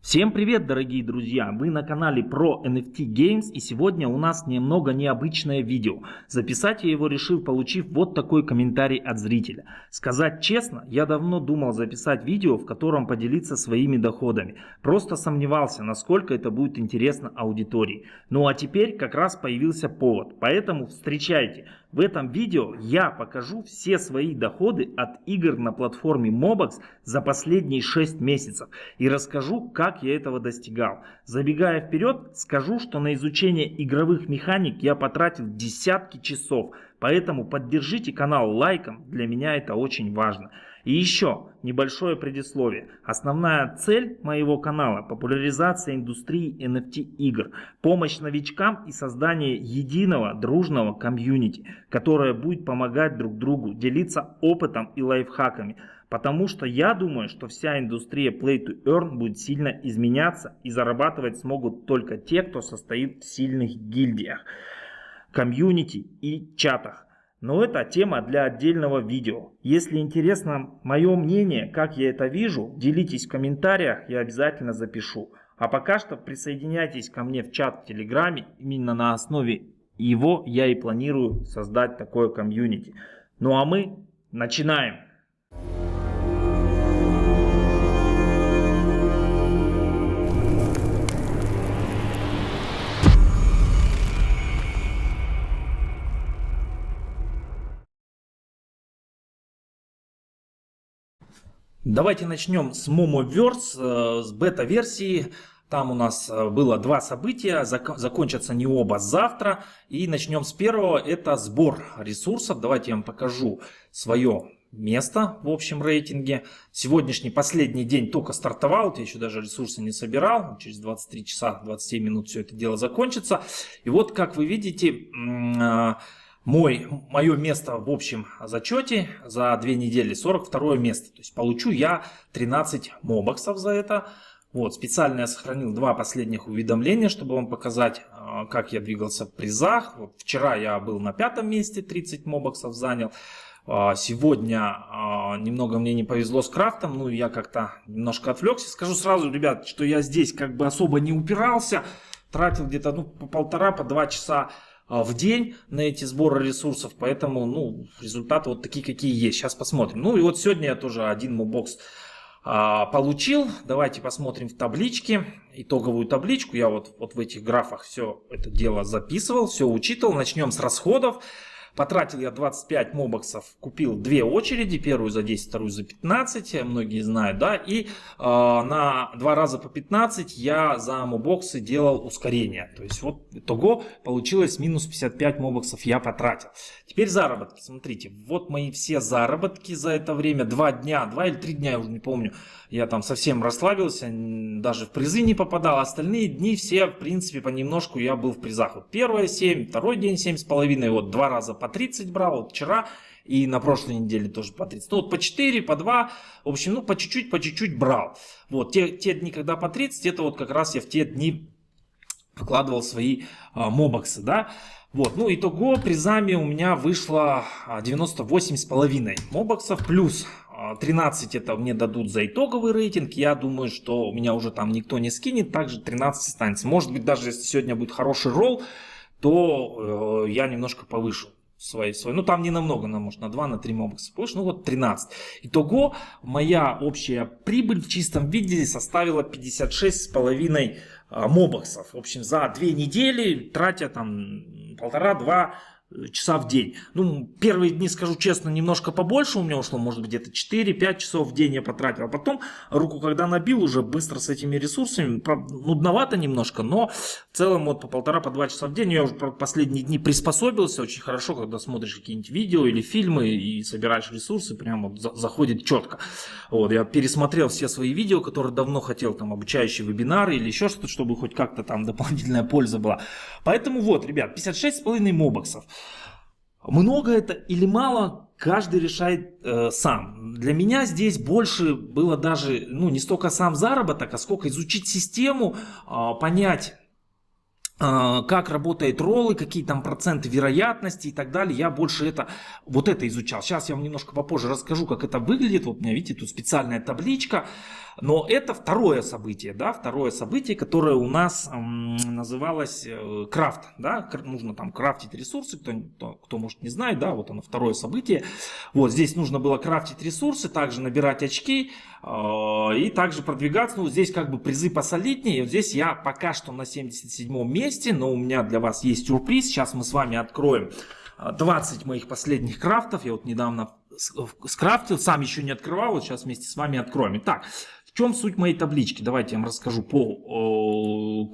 Всем привет, дорогие друзья! Вы на канале про NFT Games, и сегодня у нас немного необычное видео. Записать я его решил, получив вот такой комментарий от зрителя. Сказать честно, я давно думал записать видео, в котором поделиться своими доходами. Просто сомневался, насколько это будет интересно аудитории. Ну а теперь как раз появился повод, поэтому встречайте. В этом видео я покажу все свои доходы от игр на платформе Mobox за последние 6 месяцев и расскажу, как я этого достигал. Забегая вперед, скажу, что на изучение игровых механик я потратил десятки часов, поэтому поддержите канал лайком, для меня это очень важно. И еще небольшое предисловие. Основная цель моего канала – популяризация индустрии NFT игр, помощь новичкам и создание единого дружного комьюнити, которое будет помогать друг другу, делиться опытом и лайфхаками. Потому что я думаю, что вся индустрия Play to Earn будет сильно изменяться, и зарабатывать смогут только те, кто состоит в сильных гильдиях, комьюнити и чатах. Но это тема для отдельного видео. Если интересно мое мнение, как я это вижу, делитесь в комментариях, я обязательно запишу. А пока что присоединяйтесь ко мне в чат в Телеграме, именно на основе его я и планирую создать такое комьюнити. Ну а мы начинаем! Давайте начнем с Momoverse, с бета-версии. Там у нас было два события, закончатся не оба завтра. И начнем с первого, это сбор ресурсов. Давайте я вам покажу свое место в общем рейтинге. Сегодняшний последний день только стартовал, я еще даже ресурсы не собирал. Через 23 часа 27 минут все это дело закончится. И вот, как вы видите, мое место в общем зачете за 2 недели 42 место. То есть получу я 13 мобоксов за это. Вот, специально я сохранил два последних уведомления, чтобы вам показать, как я двигался в призах. Вот, вчера я был на 5-м месте, 30 мобоксов занял. Сегодня немного мне не повезло с крафтом, ну я как-то немножко отвлекся. Скажу сразу, ребят, что я здесь как бы особо не упирался. Тратил где-то по 1,5-2 часа в день на эти сборы ресурсов, поэтому результаты вот такие, какие есть. Сейчас посмотрим. Ну и вот сегодня я тоже один мобокс получил. Давайте посмотрим в табличке, итоговую табличку. Я вот в этих графах все это дело записывал, все учитывал. Начнем с расходов. Потратил я 25 мобоксов, купил 2 очереди, первую за 10, вторую за 15, многие знают, да, и на 2 раза по 15 я за мобоксы делал ускорение, то есть вот итого получилось минус 55 мобоксов я потратил. Теперь заработки, смотрите, вот мои все заработки за это время, 2 или 3 дня, я уже не помню, я там совсем расслабился, даже в призы не попадал, остальные дни все, в принципе, понемножку я был в призах. Вот первое 7, второй день 7,5, вот 2 раза по 30 брал, вот вчера и на прошлой неделе тоже по 30. Ну вот по 4, по 2, в общем, по чуть-чуть брал. Вот те дни, когда по 30, это вот как раз я в те дни вкладывал свои мобоксы, да. Вот, ну итого призами у меня вышло 98,5 мобоксов, плюс 13 это мне дадут за итоговый рейтинг. Я думаю, что у меня уже там никто не скинет, также 13 останется. Может быть, даже если сегодня будет хороший ролл, то я немножко повышу свои. Ну там не намного, может на 2, на 3 мобокса повышу, ну вот 13. Итого моя общая прибыль в чистом виде составила 56,5 мобоксов. В общем, за 2 недели, тратя там 1,5-2 часа в день. Ну, первые дни, скажу честно, немножко побольше у меня ушло, может быть, где-то 4-5 часов в день я потратил. А потом руку, когда набил, уже быстро с этими ресурсами, правда, нудновато немножко, но в целом вот по 1,5-2 часа в день я уже последние дни приспособился очень хорошо, когда смотришь какие-нибудь видео или фильмы и собираешь ресурсы, прям вот заходит четко. Вот, я пересмотрел все свои видео, которые давно хотел, там, обучающие вебинары или еще что-то, чтобы хоть как-то там дополнительная польза была. Поэтому вот, ребят, 56,5 мобоксов. Много это или мало, каждый решает сам. Для меня здесь больше было даже, не столько сам заработок, а сколько изучить систему, понять, как работают роллы, какие там проценты вероятности и так далее. Я больше вот это изучал. Сейчас я вам немножко попозже расскажу, как это выглядит. Вот у меня, видите, тут специальная табличка. Но это второе событие, да, второе событие, которое у нас называлось крафт, да, нужно там крафтить ресурсы, кто может не знает, да, вот оно второе событие. Вот здесь нужно было крафтить ресурсы, также набирать очки и также продвигаться. Ну, здесь как бы призы посолиднее. Вот здесь я пока что на 77 месте, но у меня для вас есть сюрприз. Сейчас мы с вами откроем 20 моих последних крафтов. Я вот недавно скрафтил, сам еще не открывал, вот сейчас вместе с вами откроем. Итак, в чем суть моей таблички? Давайте я вам расскажу по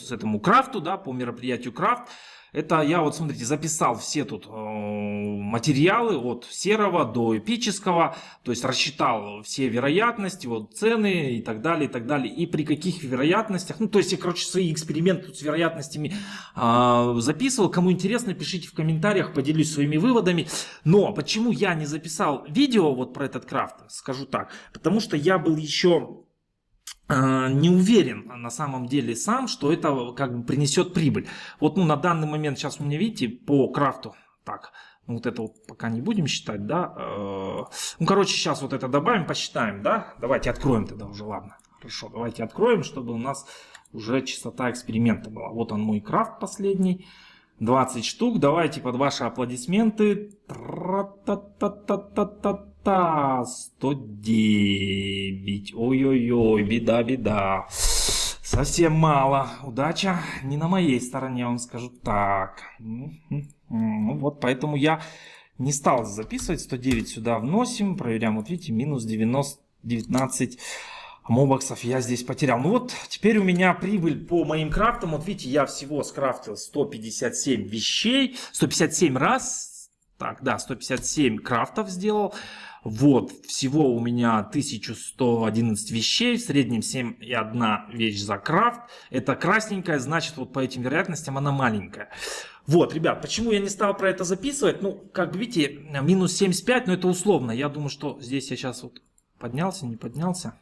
этому крафту, да, по мероприятию крафт. Это я вот, смотрите, записал все тут материалы от серого до эпического, то есть рассчитал все вероятности, вот цены и так далее, и так далее. И при каких вероятностях, ну то есть я, короче, свои эксперименты тут с вероятностями записывал. Кому интересно, пишите в комментариях, поделюсь своими выводами. Но почему я не записал видео вот про этот крафт, скажу так, потому что я был еще не уверен на самом деле сам, что это как бы принесет прибыль. Вот, ну, на данный момент сейчас у меня, видите, по крафту, так, ну, вот это вот пока не будем считать, да, ну, короче, сейчас вот это добавим, посчитаем, да, давайте откроем тогда уже, ладно, хорошо, давайте откроем, чтобы у нас уже чистота эксперимента была. Вот он мой крафт последний, 20 штук, давайте под ваши аплодисменты, 109. Ой-ой-ой, беда. Совсем мало. Удача не на моей стороне, я вам скажу так. Ну вот, поэтому я не стал записывать. 109 сюда вносим. Проверяем. Вот видите, минус 19 мобоксов я здесь потерял. Ну вот, теперь у меня прибыль по моим крафтам. Вот видите, я всего скрафтил 157 вещей. 157 раз. Так, да, 157 крафтов сделал. Вот, всего у меня 1111 вещей, в среднем 7,1 вещь за крафт. Это красненькая, значит, вот по этим вероятностям она маленькая. Вот, ребят, почему я не стал про это записывать? Ну, как видите, минус 75, но это условно. Я думаю, что здесь я сейчас вот поднялся, не поднялся.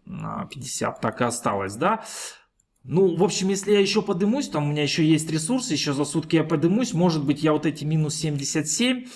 На 50 так и осталось, да? Ну, в общем, если я еще подымусь, там у меня еще есть ресурсы, еще за сутки я подымусь, может быть, я вот эти минус 77...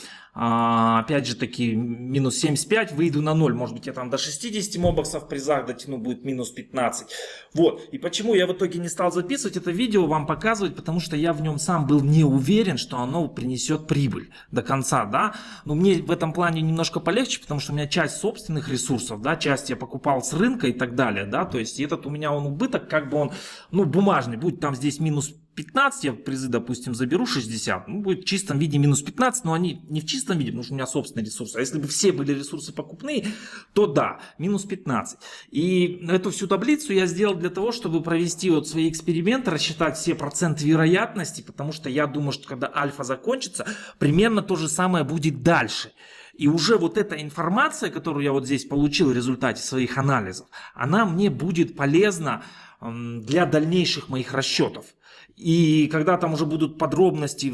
опять же таки минус 75, выйду на 0, может быть я там до 60 мобоксов в призах дотяну, будет минус 15. Вот, и почему я в итоге не стал записывать это видео, вам показывать, потому что я в нем сам был не уверен, что оно принесет прибыль до конца, да. Но мне в этом плане немножко полегче, потому что у меня часть собственных ресурсов, да, часть я покупал с рынка и так далее, да, то есть этот у меня он убыток, как бы он, ну, бумажный, будет там здесь минус 15, я призы, допустим, заберу 60, ну, будет в чистом виде минус 15, но они не в чистом виде, потому что у меня собственные ресурсы. А если бы все были ресурсы покупные, то да, минус 15. И эту всю таблицу я сделал для того, чтобы провести вот свои эксперименты, рассчитать все проценты вероятности, потому что я думаю, что когда альфа закончится, примерно то же самое будет дальше. И уже вот эта информация, которую я вот здесь получил в результате своих анализов, она мне будет полезна для дальнейших моих расчетов. И когда там уже будут подробности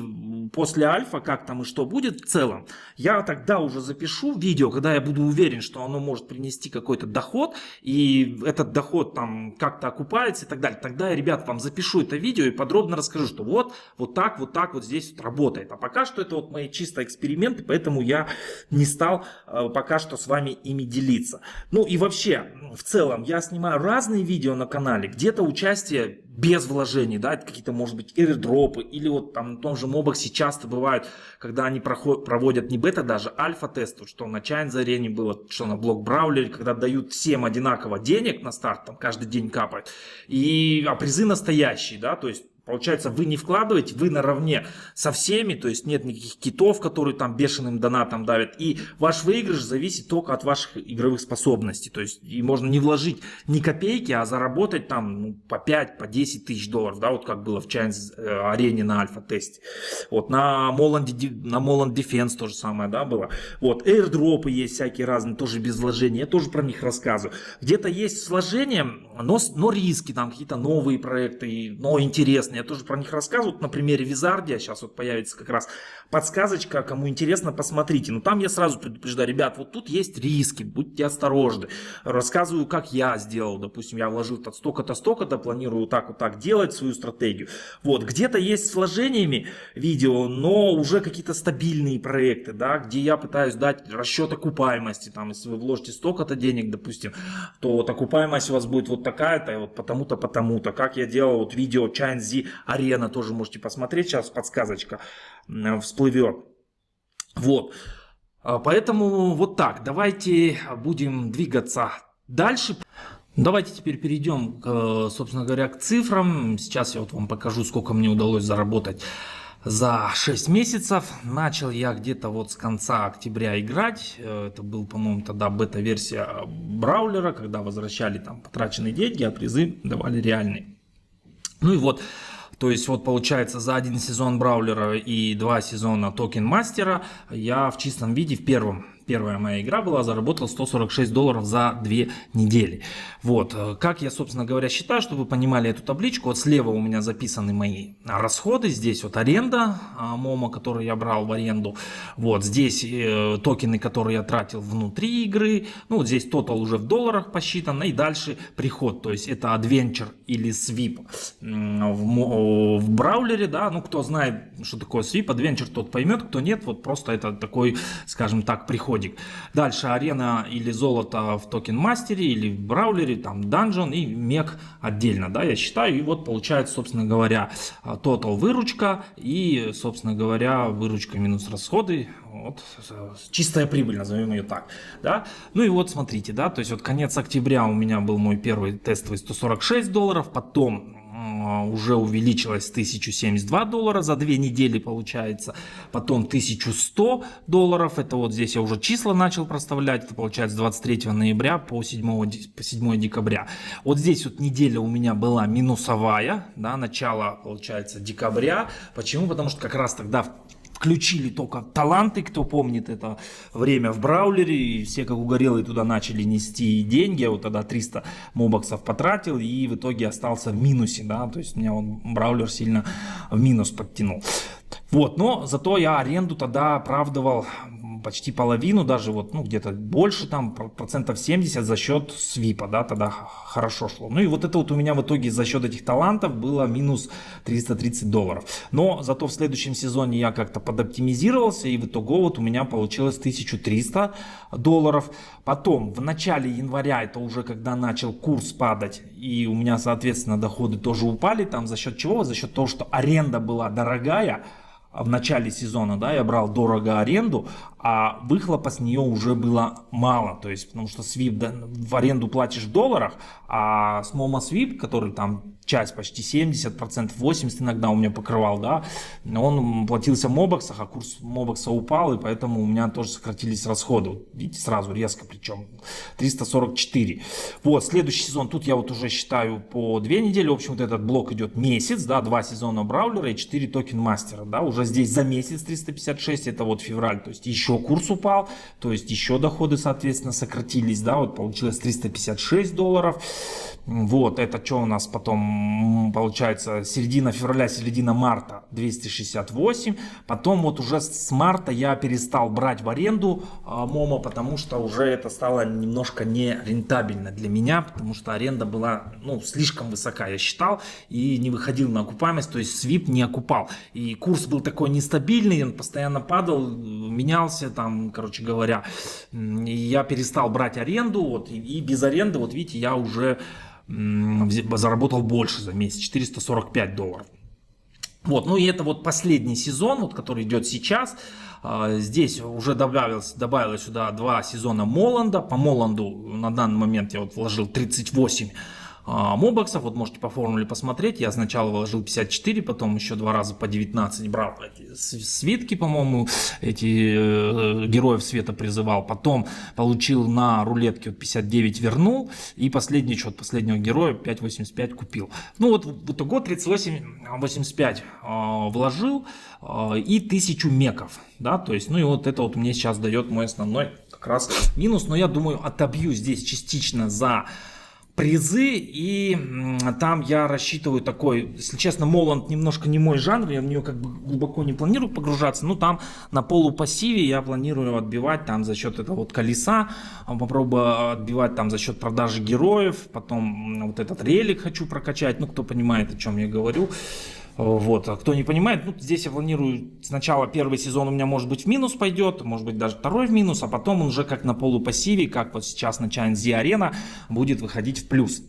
после альфа, как там и что будет в целом, я тогда уже запишу видео, когда я буду уверен, что оно может принести какой-то доход, и этот доход там как-то окупается и так далее. Тогда я, ребят, вам запишу это видео и подробно расскажу, что вот так вот здесь вот работает. А пока что это вот мои чисто эксперименты, поэтому я не стал пока что с вами ими делиться. Ну и вообще, в целом, я снимаю разные видео на канале, где-то участие без вложений, да, это какие-то, может быть, airdropы, или вот там на том же Мобоксе часто бывают, когда они проводят не бета даже, альфа-тест, вот, что на Чайнз-арене было, что на блок-браулере, когда дают всем одинаково денег на старт, там каждый день капает, а призы настоящие, да, то есть получается, вы не вкладываете, вы наравне со всеми, то есть нет никаких китов, которые там бешеным донатом давят. И ваш выигрыш зависит только от ваших игровых способностей. То есть и можно не вложить ни копейки, а заработать там по 5, по 10 тысяч долларов. Да, вот как было в Чайнз-арене на альфа-тесте. Вот на Moland Defense то же самое, да, было. Вот, airdropы есть всякие разные, тоже без вложения. Я тоже про них рассказываю. Где-то есть вложения, но риски, там какие-то новые проекты, но интересные. интересно, я тоже про них рассказываю. Вот на примере Визардия сейчас вот появится как раз подсказочка, кому интересно, посмотрите. Но там я сразу предупреждаю, ребят, вот тут есть риски, будьте осторожны. Рассказываю, как я сделал, допустим, я вложил столько-то, столько-то, планирую вот так делать свою стратегию. Вот, где-то есть с вложениями видео, но уже какие-то стабильные проекты, да, где я пытаюсь дать расчет окупаемости, там, если вы вложите столько-то денег, допустим, то вот окупаемость у вас будет вот такая-то, вот потому-то, потому-то. Как я делал вот видео Чайнзи Арена, тоже можете посмотреть, сейчас подсказочка всплывет. Вот, поэтому вот так, давайте будем двигаться дальше. Давайте теперь перейдем, собственно говоря, к цифрам. Сейчас я вот вам покажу, сколько мне удалось заработать за 6 месяцев. Начал я где-то вот с конца октября играть. Это был, по-моему, тогда бета-версия Браулера, когда возвращали там потраченные деньги, а призы давали реальные. Ну и вот, то есть вот получается за один сезон Браулера и 2 сезона Токен Мастера я в чистом виде первая моя игра была, заработал $146 за 2 недели. Вот, как я, собственно говоря, считаю, чтобы вы понимали эту табличку, вот слева у меня записаны мои расходы, здесь вот аренда Момо, который я брал в аренду, вот здесь токены, которые я тратил внутри игры, ну вот здесь тотал уже в долларах посчитан, и дальше приход, то есть это Adventure или Sweep в Браулере, да, ну кто знает, что такое Sweep, Adventure, тот поймет, кто нет, вот просто это такой, скажем так, приход. Дальше арена или золото в Токен Мастере или в Браулере, там данжон и мег отдельно, да, я считаю. И вот получается, собственно говоря, тотал выручка и, собственно говоря, выручка минус расходы. Вот, чистая прибыль, назовем ее так, да. Ну и вот смотрите, да, то есть вот конец октября у меня был мой первый тестовый $146, потом уже увеличилось $1072 за 2 недели получается, потом $1100, это вот здесь я уже числа начал проставлять, это получается 23 ноября по 7 декабря. Вот здесь вот неделя у меня была минусовая, да, начало получается декабря, почему? Потому что как раз тогда включили только таланты, кто помнит это время в Браулере, и все как угорелые туда начали нести деньги, я вот тогда 300 мобоксов потратил и в итоге остался в минусе, да, то есть меня он Браулер сильно в минус подтянул. Вот, но зато я аренду тогда оправдывал почти половину, даже вот, ну, где-то больше, там, процентов 70 за счет свипа, да, тогда хорошо шло. Ну и вот это вот у меня в итоге за счет этих талантов было минус $330. Но зато в следующем сезоне я как-то подоптимизировался, и в итоге вот у меня получилось $1300. Потом в начале января, это уже когда начал курс падать, и у меня, соответственно, доходы тоже упали, там за счет чего? За счет того, что аренда была дорогая. В начале сезона, да, я брал дорого аренду, а выхлопа с нее уже было мало, то есть, потому что Sweep, да, в аренду платишь в долларах, а с Momo Sweep, который там часть почти 70%, 80% иногда у меня покрывал, да, он платился в мобоксах, а курс мобокса упал, и поэтому у меня тоже сократились расходы, видите, сразу резко, причем 344. Вот, следующий сезон, тут я вот уже считаю по 2 недели, в общем, вот этот блок идет месяц, да, 2 сезона Браулера и 4 токен мастера, да, уже здесь за месяц 356, это вот февраль, то есть еще курс упал, то есть еще доходы, соответственно, сократились, да, вот получилось $356. Вот, это что у нас потом получается, середина февраля, середина марта 268, потом вот уже с марта я перестал брать в аренду Momo, потому что уже это стало немножко не рентабельно для меня, потому что аренда была, ну, слишком высока, я считал, и не выходил на окупаемость, то есть Sweep не окупал, и курс был такой нестабильный, он постоянно падал, менялся там, короче говоря, и я перестал брать аренду, вот, и без аренды, вот видите, я уже заработал больше за месяц, $445. Вот, ну и это вот последний сезон, вот, который идет сейчас. Здесь уже добавилось сюда 2 сезона Моланда. По Моланду на данный момент я вот вложил 38 мобоксов, вот можете по формуле посмотреть, я сначала вложил 54, потом еще 2 раза по 19 брал эти свитки, по-моему, эти героев света призывал, потом получил на рулетке вот 59, вернул, и последний счет последнего героя 5.85 купил. Ну вот в итоге 38.85 вложил и 1000 меков, да, то есть, ну и вот это вот мне сейчас дает мой основной как раз минус, но я думаю, отобью здесь частично за призы, и там я рассчитываю такой, если честно, Моланд немножко не мой жанр, я в нее как бы глубоко не планирую погружаться, но там на полупассиве я планирую отбивать там за счет этого вот колеса, попробую отбивать там за счет продажи героев, потом вот этот релик хочу прокачать, ну кто понимает, о чем я говорю. Вот, а кто не понимает, ну, здесь я планирую сначала первый сезон у меня может быть в минус пойдет, может быть даже второй в минус, а потом он уже как на полупассиве, как вот сейчас на Giant Z Arena будет выходить в плюс.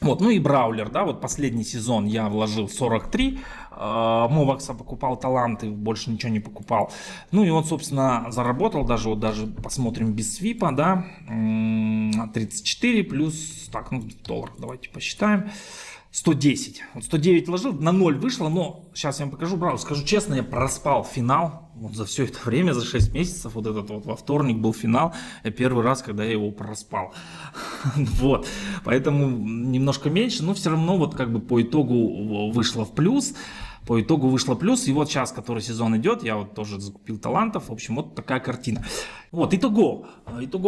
Вот, ну и Браулер, да, вот последний сезон я вложил 43 мобокса, покупал таланты, больше ничего не покупал. Ну и вот, собственно, заработал, даже посмотрим без свипа, да, 34 плюс, так, ну в долларах давайте посчитаем. 110. Вот 109 вложил, на 0 вышло, но сейчас я вам покажу, браво, скажу честно, я проспал финал. Вот за все это время, за 6 месяцев, вот этот вот во вторник был финал. Я первый раз, когда я его проспал. Вот. Поэтому немножко меньше, но все равно вот как бы по итогу вышло в плюс. По итогу вышло плюс, и вот сейчас, который сезон идет, я вот тоже закупил талантов, в общем, вот такая картина. Вот, итого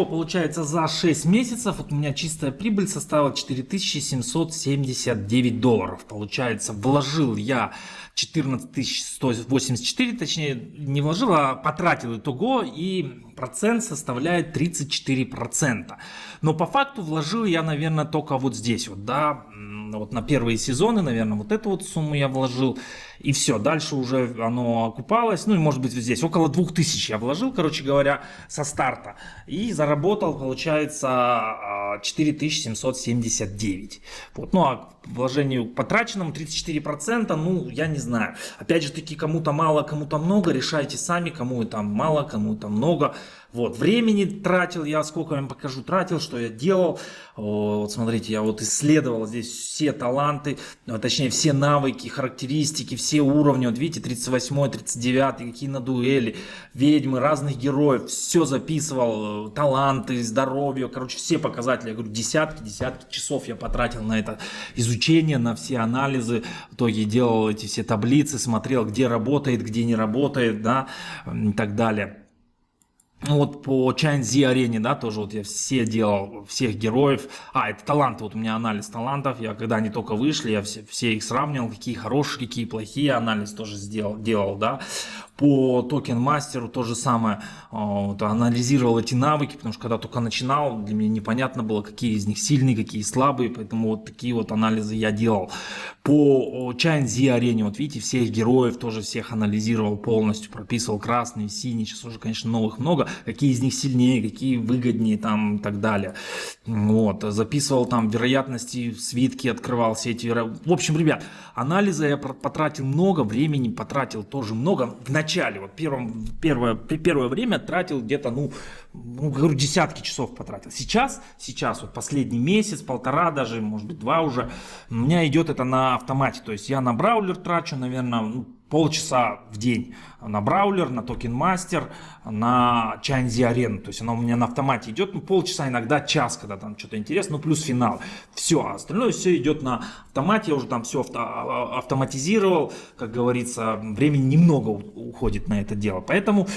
получается за 6 месяцев, вот у меня чистая прибыль составила $4779, получается, вложил я 14184, точнее, не вложил, а потратил итого, и процент составляет 34%. Но по факту вложил я, наверное, только вот здесь вот, да, вот на первые сезоны, наверное, вот эту вот сумму я вложил, и все, дальше уже оно окупалось, ну и может быть здесь около 2000 я вложил, короче говоря, со старта, и заработал, получается, 4779. Вот, ну а вложению потраченному 34%, ну я не знаю, опять же таки, кому-то мало, кому-то много, решайте сами, кому это мало, кому это много. Вот, времени тратил я, сколько я вам покажу, тратил, что я делал. Вот, смотрите, я вот исследовал здесь все таланты, точнее, все навыки, характеристики, все уровни. Вот видите, 38, 39, какие на дуэли, ведьмы, разных героев. Все записывал, таланты, здоровье, короче, все показатели. Я говорю, десятки часов я потратил на это изучение, на все анализы. В итоге делал эти все таблицы, смотрел, где работает, где не работает, да, и так далее. Вот по Giant Z Arena, да, тоже вот я все делал, всех героев. Это таланты, вот у меня анализ талантов. Я когда они только вышли, я все их сравнивал, какие хорошие, какие плохие. Анализ тоже делал, да. По Токен Мастеру то же самое. Вот, анализировал эти навыки, потому что когда только начинал, для меня непонятно было, какие из них сильные, какие слабые. Поэтому вот такие вот анализы я делал. По Giant Z Arena, вот видите, всех героев тоже всех анализировал полностью, прописывал красные, синие. Сейчас уже, конечно, новых много. Какие из них сильнее, какие выгоднее там и так далее. Вот, записывал там вероятности, свитки открывал, все эти в общем, ребят, анализа я потратил много, времени потратил тоже много. В начале, вот первое время тратил где-то, говорю, десятки часов потратил. Сейчас, вот последний месяц, полтора даже, может быть, 2 уже, у меня идет это на автомате. То есть я на браулер трачу, наверное, полчаса в день на браулер, на токен мастер, на Giant Z Arena. То есть она у меня на автомате идет, полчаса, иногда час, когда там что-то интересно, плюс финал. Все, остальное все идет на автомате. Я уже там все автоматизировал, как говорится, времени немного уходит на это дело. Поэтому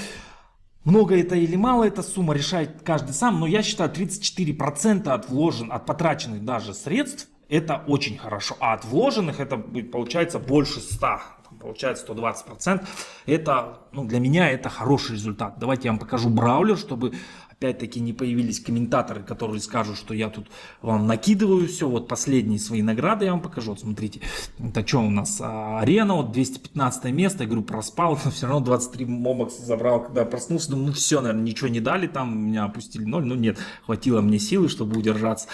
много это или мало, эта сумма решает каждый сам. Но я считаю, 34% от потраченных даже средств это очень хорошо. А от вложенных это получается больше 100%. Получается 120%. Это, для меня это хороший результат. Давайте я вам покажу браулер, чтобы опять-таки не появились комментаторы, которые скажут, что я тут вам накидываю все. Вот последние свои награды я вам покажу. Вот смотрите, это что у нас? Арена, вот 215 место. Я говорю, проспал, но все равно 23 мобокса забрал. Когда проснулся, думаю, все, наверное, ничего не дали там. Меня опустили 0. Нет, хватило мне силы, чтобы удержаться.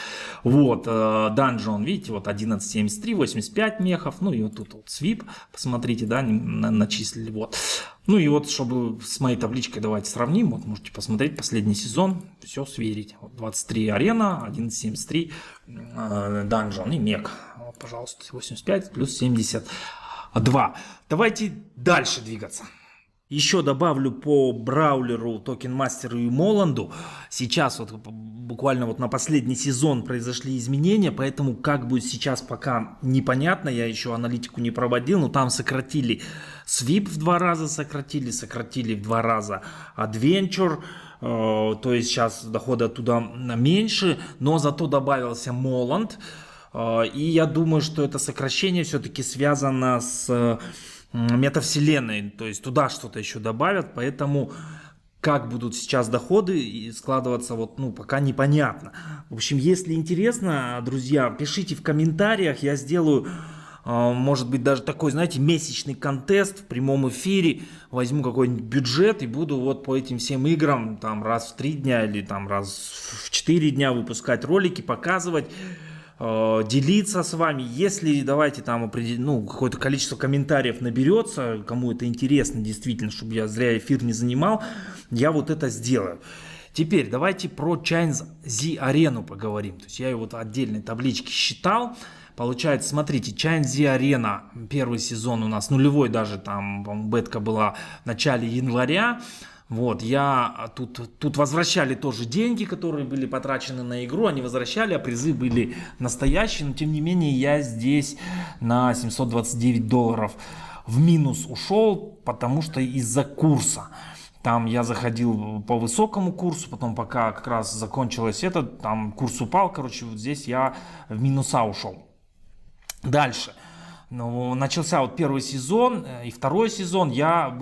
Вот, данжон, видите, вот 11.73, 85 мехов. И вот тут вот свип, посмотрите, да, начислили, вот. И вот, чтобы с моей табличкой давайте сравним, вот можете посмотреть последний сезон, все сверить. Вот 23 арена, 11.73 данжон и мег. Вот, пожалуйста, 85 плюс 72. Давайте дальше двигаться. Еще добавлю по браулеру, токен мастеру и Моланду. Сейчас вот буквально вот на последний сезон произошли изменения, поэтому как будет сейчас пока непонятно, я еще аналитику не проводил, но там сократили свип в 2 раза, сократили в 2 раза Adventure, то есть сейчас доходы оттуда меньше, но зато добавился Моланд. И я думаю, что это сокращение все-таки связано с метавселенной, то есть туда что-то еще добавят, поэтому как будут сейчас доходы складываться, вот, ну, пока непонятно. В общем, если интересно, друзья, пишите в комментариях, я сделаю, может быть, даже такой, знаете, месячный контест в прямом эфире, возьму какой-нибудь бюджет и буду вот по этим всем играм там раз в 3 дня или там раз в 4 дня выпускать ролики, показывать, делиться с вами. Если давайте там какое-то количество комментариев наберется, кому это интересно действительно, чтобы я зря эфир не занимал, я вот это сделаю. Теперь давайте про Chainz Z Arena поговорим. То есть я ее вот в отдельной табличке считал. Получается, смотрите, Chainz Z Arena, первый сезон у нас нулевой, даже там бетка была в начале января. Вот, я тут возвращали тоже деньги, которые были потрачены на игру, они возвращали, а призы были настоящие, но тем не менее я здесь на $729 в минус ушел, потому что из-за курса. Там я заходил по высокому курсу, потом пока как раз закончилось это, там курс упал, короче, вот здесь я в минуса ушел. Дальше. Ну, начался вот первый сезон и второй сезон, у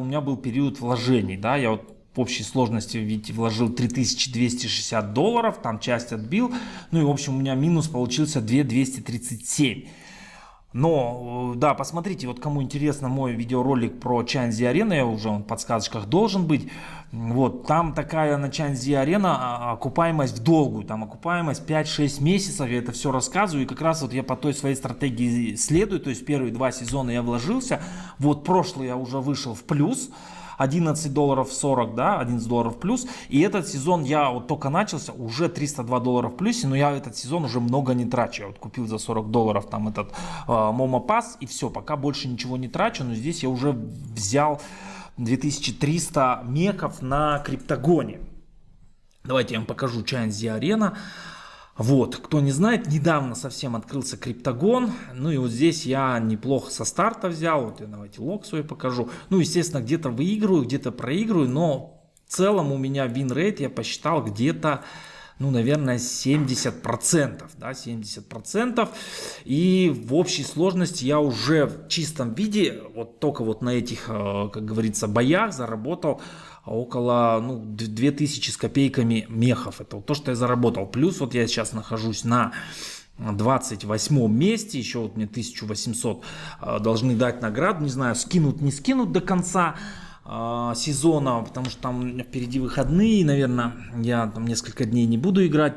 меня был период вложений, да, я вот в общей сложности, видите, вложил $3260, там часть отбил, ну и в общем у меня минус получился 2237. Но, да, посмотрите, вот кому интересно мой видеоролик про Chainz Z Arena, я уже в подсказочках должен быть. Вот, там такая на Chainz Z Arena окупаемость в долгую, там окупаемость 5-6 месяцев, я это все рассказываю, и как раз вот я по той своей стратегии следую, то есть первые 2 сезона я вложился, вот прошлый я уже вышел в плюс, $11.40, да, $11 плюс. И этот сезон я вот только начался, уже $302 в плюсе, но я этот сезон уже много не трачу. Я вот купил за $40 там этот Momo Pass и все, пока больше ничего не трачу, но здесь я уже взял 2300 меков на Криптагоне. Давайте я вам покажу Chainz Z Arena. Вот, кто не знает, недавно совсем открылся Криптагон, ну и вот здесь я неплохо со старта взял, вот я давайте лог свой покажу, ну естественно где-то выигрываю, где-то проигрываю, но в целом у меня win-rate я посчитал где-то, ну наверное 70%, да, 70%, и в общей сложности я уже в чистом виде, вот только вот на этих, как говорится, боях заработал около 2000 с копейками мехов. Это вот то, что я заработал. Плюс вот я сейчас нахожусь на 28 месте. Еще вот мне 1800 должны дать награду. Не знаю, скинут, не скинут до конца сезона, потому что там впереди выходные. Наверное, я там несколько дней не буду играть.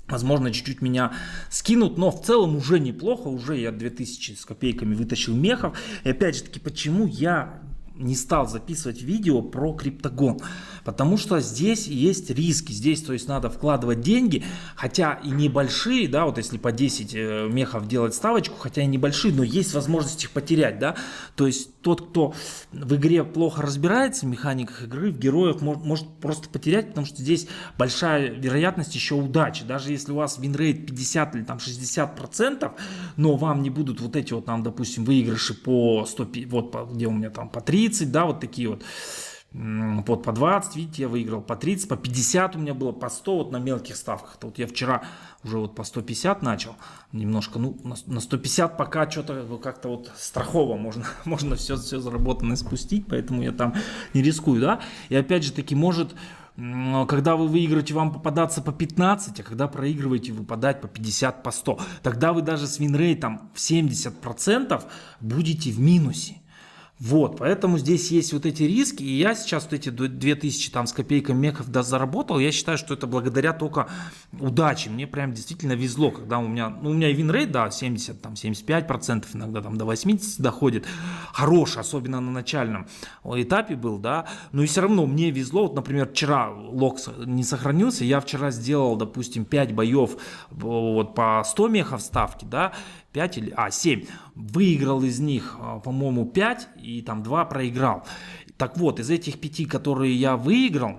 Возможно, чуть-чуть меня скинут, но в целом уже неплохо. Уже я 2000 с копейками вытащил мехов. И опять же таки, почему я не стал записывать видео про Криптагон, потому что здесь есть риски, здесь, то есть, надо вкладывать деньги, хотя и небольшие, да, вот если по 10 мехов делать ставочку, хотя и небольшие, но есть возможность их потерять, да, то есть тот, кто в игре плохо разбирается в механиках игры, в героях, может просто потерять, потому что здесь большая вероятность еще удачи, даже если у вас винрейт 50 или там 60%, но вам не будут вот эти вот там, допустим, выигрыши по 100, вот где у меня там по 30, да, вот такие вот по 20, видите, я выиграл по 30, по 50 у меня было, по 100 вот на мелких ставках. Это вот я вчера уже вот по 150 начал, немножко, ну, на 150 пока что-то как-то вот страхово, можно все заработанное спустить, поэтому я там не рискую, да. И опять же таки, может, когда вы выиграете, вам попадаться по 15, а когда проигрываете, выпадать по 50, по 100, тогда вы даже с винрейтом в 70% будете в минусе. Вот, поэтому здесь есть вот эти риски, и я сейчас вот эти 2000 там с копейками меков заработал, я считаю, что это благодаря только удаче, мне прям действительно везло, когда у меня и винрейт, да, 70, там 75%, иногда там до 80 доходит, хороший, особенно на начальном этапе был, да, но и все равно мне везло, вот, например, вчера лог не сохранился, я вчера сделал, допустим, 5 боев вот по 100 мехов ставки, да, 5 или 7, выиграл из них, по-моему, 5 и там 2 проиграл. Так вот, из этих 5, которые я выиграл,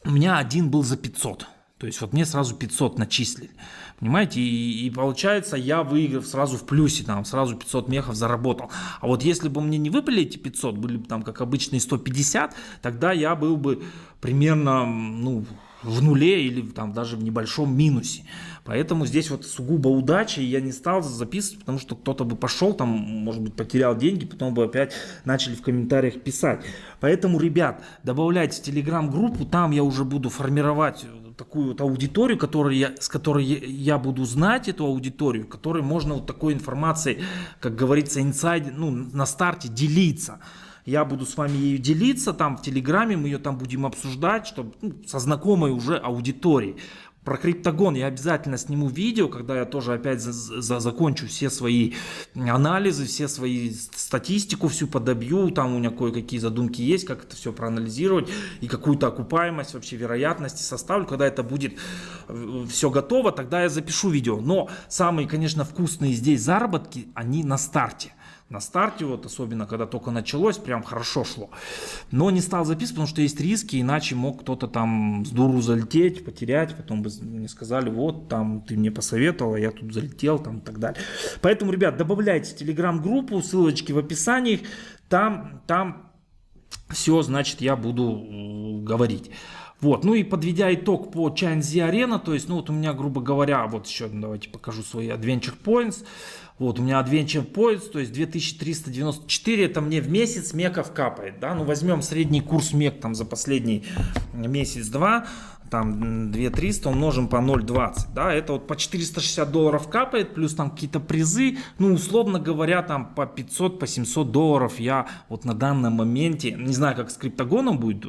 у меня один был за 500. То есть вот мне сразу 500 начислили. Понимаете? И получается, я выиграв сразу в плюсе, там сразу 500 мехов заработал. А вот если бы мне не выпали эти 500, были бы там как обычные 150, тогда я был бы примерно, ну, в нуле или там даже в небольшом минусе. Поэтому здесь вот сугубо удача, и я не стал записывать, потому что кто-то бы пошел, там, может быть, потерял деньги, потом бы опять начали в комментариях писать. Поэтому, ребят, добавляйте в телеграм-группу, там я уже буду формировать такую вот аудиторию, с которой я буду знать эту аудиторию, которой можно вот такой информацией, как говорится, инсайд, ну, на старте делиться. Я буду с вами ею делиться там в Телеграме, мы ее там будем обсуждать, чтобы, ну, со знакомой уже аудиторией. Про Криптагон я обязательно сниму видео, когда я тоже опять закончу все свои анализы, все свои статистику всю подобью, там у меня кое-какие задумки есть, как это все проанализировать и какую-то окупаемость, вообще вероятности составлю. Когда это будет все готово, тогда я запишу видео. Но самые, конечно, вкусные здесь заработки, они на старте. На старте, вот особенно когда только началось, прям хорошо шло. Но не стал записывать, потому что есть риски, иначе мог кто-то там с дуру залететь, потерять, потом бы мне сказали, вот там ты мне посоветовал, я тут залетел, там и так далее. Поэтому, ребят, добавляйте в телеграм-группу, ссылочки в описании, там все, значит, я буду говорить. Вот, ну и подведя итог по ChainZ Arena, то есть, ну вот у меня, грубо говоря, вот еще, давайте покажу свои Adventure Points. Вот у меня Adventure Points, то есть 2394, это мне в месяц меков капает, да, ну возьмем средний курс мек там за последний месяц-два, там 2300 умножим по 0,20, да, это вот по $460 капает, плюс там какие-то призы, ну, условно говоря, там по 500, по $700 я вот на данном моменте, не знаю, как с Криптагоном будет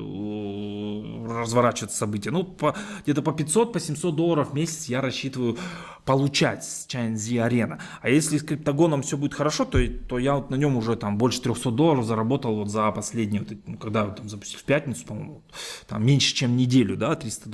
разворачиваться события, ну, где-то по 500, по $700 в месяц я рассчитываю получать с ChainZ Arena. А если с Криптагоном все будет хорошо, то я вот на нем уже там больше $300 заработал вот за последние, вот, ну, когда там запустил в пятницу, по-моему, там меньше чем неделю, да, $300.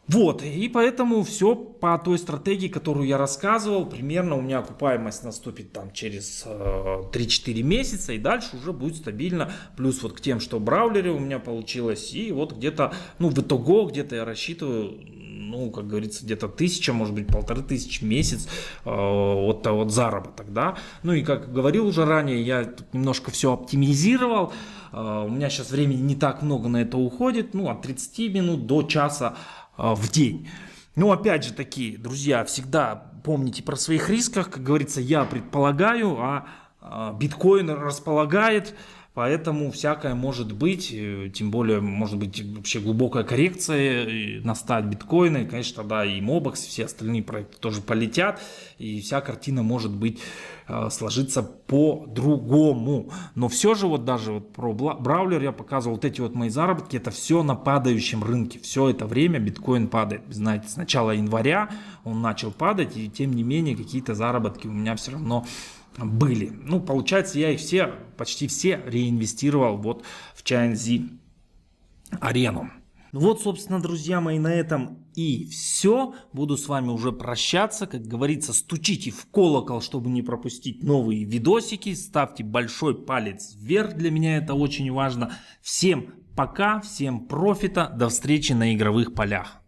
Вот, и поэтому все по той стратегии, которую я рассказывал, примерно у меня окупаемость наступит там через 3-4 месяца, и дальше уже будет стабильно, плюс вот к тем, что в браулере у меня получилось, и вот где-то, ну, в итоге где-то я рассчитываю, ну, как говорится, где-то 1000, может быть, 1500 в месяц вот заработок, да. Ну и как говорил уже ранее, я тут немножко все оптимизировал. У меня сейчас времени не так много на это уходит, ну, от 30 минут до часа в день. Ну, опять же таки, друзья, всегда помните про своих рисках. Как говорится, я предполагаю, а биткоин располагает. Поэтому всякое может быть, тем более может быть вообще глубокая коррекция настать биткоина, и, конечно, тогда и Mobex, и все остальные проекты тоже полетят, и вся картина может быть сложиться по-другому. Но все же вот даже вот про браулер я показывал, вот эти вот мои заработки, это все на падающем рынке, все это время биткоин падает. Знаете, с начала января он начал падать, и тем не менее какие-то заработки у меня все равно были. Ну, получается, я их почти все реинвестировал вот в ChainZ Arena. Ну вот, собственно, друзья мои, на этом и все. Буду с вами уже прощаться. Как говорится, стучите в колокол, чтобы не пропустить новые видосики. Ставьте большой палец вверх, для меня это очень важно. Всем пока, всем профита, до встречи на игровых полях.